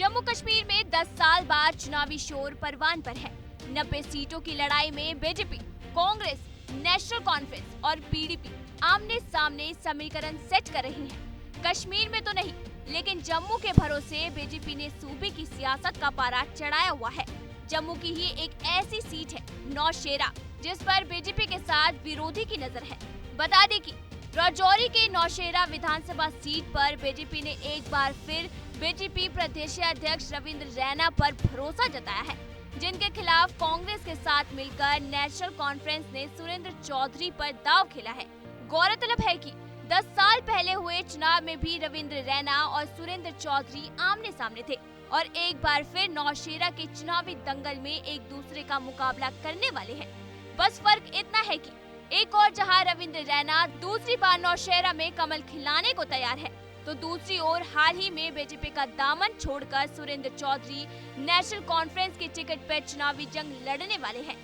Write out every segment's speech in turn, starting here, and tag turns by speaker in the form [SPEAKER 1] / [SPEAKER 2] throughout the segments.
[SPEAKER 1] जम्मू कश्मीर में 10 साल बाद चुनावी शोर परवान पर है। 90 सीटों की लड़ाई में बीजेपी, कांग्रेस, नेशनल कॉन्फ्रेंस और पीडीपी आमने सामने समीकरण सेट कर रही हैं। कश्मीर में तो नहीं, लेकिन जम्मू के भरोसे बीजेपी ने सूबे की सियासत का पारा चढ़ाया हुआ है। जम्मू की ही एक ऐसी सीट है नौशेरा, जिस पर बीजेपी के साथ विरोधी की नजर है। बता दें कि राजौरी के नौशेरा विधानसभा सीट पर बीजेपी ने एक बार फिर बीजेपी प्रदेश अध्यक्ष रविंद्र रैना पर भरोसा जताया है, जिनके खिलाफ कांग्रेस के साथ मिलकर नेशनल कॉन्फ्रेंस ने सुरेंद्र चौधरी पर दांव खेला है। गौरतलब है कि 10 साल पहले हुए चुनाव में भी रविंद्र रैना और सुरेंद्र चौधरी आमने सामने थे और एक बार फिर नौशेरा के चुनावी दंगल में एक दूसरे का मुकाबला करने वाले हैं। बस फर्क इतना है कि एक और जहां रविंद्र रैना दूसरी बार नौशेरा में कमल खिलाने को तैयार है, तो दूसरी ओर हाल ही में बीजेपी का दामन छोड़कर सुरेंद्र चौधरी नेशनल कॉन्फ्रेंस की टिकट पर चुनावी जंग लड़ने वाले हैं,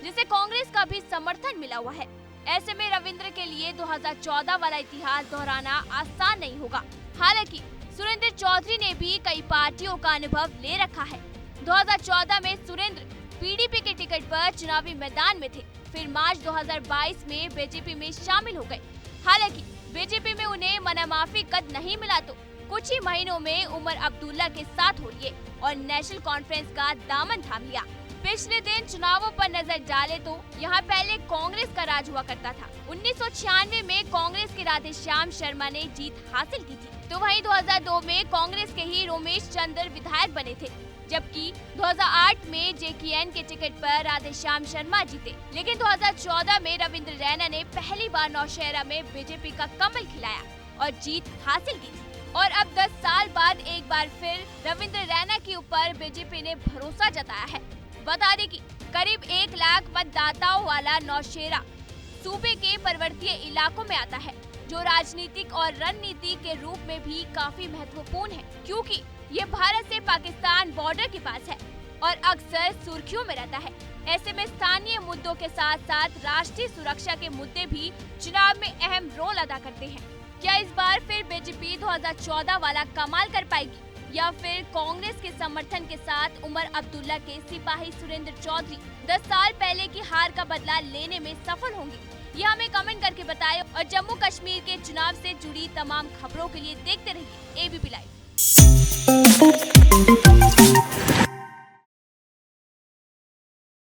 [SPEAKER 1] जिसे कांग्रेस का भी समर्थन मिला हुआ है। ऐसे में रविंद्र के लिए 2014 वाला इतिहास दोहराना आसान नहीं होगा। हालांकि सुरेंद्र चौधरी ने भी कई पार्टियों का अनुभव ले रखा है। 2014 में सुरेंद्र पीडीपी के टिकट पर चुनावी मैदान में थे, फिर मार्च 2022 में बीजेपी में शामिल हो गए। हालांकि बीजेपी में उन्हें मनामाफी कद नहीं मिला तो कुछ ही महीनों में उमर अब्दुल्ला के साथ हो लिए और नेशनल कॉन्फ्रेंस का दामन थाम लिया। पिछले दिन चुनावों पर नजर डाले तो यहाँ पहले कांग्रेस का राज हुआ करता था। 1996 में कांग्रेस के राधेश्याम शर्मा ने जीत हासिल की थी, तो वहीं 2002 में कांग्रेस के ही रोमेश चंद्र विधायक बने थे, जबकि 2008 में जेकेएन के टिकट पर राधेश्याम शर्मा जीते। लेकिन 2014 में रविंद्र रैना ने पहली बार नौशेरा में बीजेपी का कमल खिलाया और जीत हासिल की। और अब 10 साल बाद एक बार फिर रविंद्र रैना के ऊपर बीजेपी ने भरोसा जताया है। बता दें कि करीब 1 लाख मतदाताओं वाला नौशेरा सूबे के पर्वतीय इलाकों में आता है, जो राजनीतिक और रणनीति के रूप में भी काफी महत्वपूर्ण है, क्योंकि ये भारत से पाकिस्तान बॉर्डर के पास है और अक्सर सुर्खियों में रहता है। ऐसे में स्थानीय मुद्दों के साथ साथ राष्ट्रीय सुरक्षा के मुद्दे भी चुनाव में अहम रोल अदा करते हैं। क्या इस बार फिर बीजेपी 2014 वाला कमाल कर पाएगी, या फिर कांग्रेस के समर्थन के साथ उमर अब्दुल्ला के सिपाही सुरेंद्र चौधरी 10 साल पहले की हार का बदला लेने में सफल होंगे? ये हमें कमेंट करके बताएं और जम्मू कश्मीर के चुनाव से जुड़ी तमाम खबरों के लिए देखते रहिए एबीपी लाइव।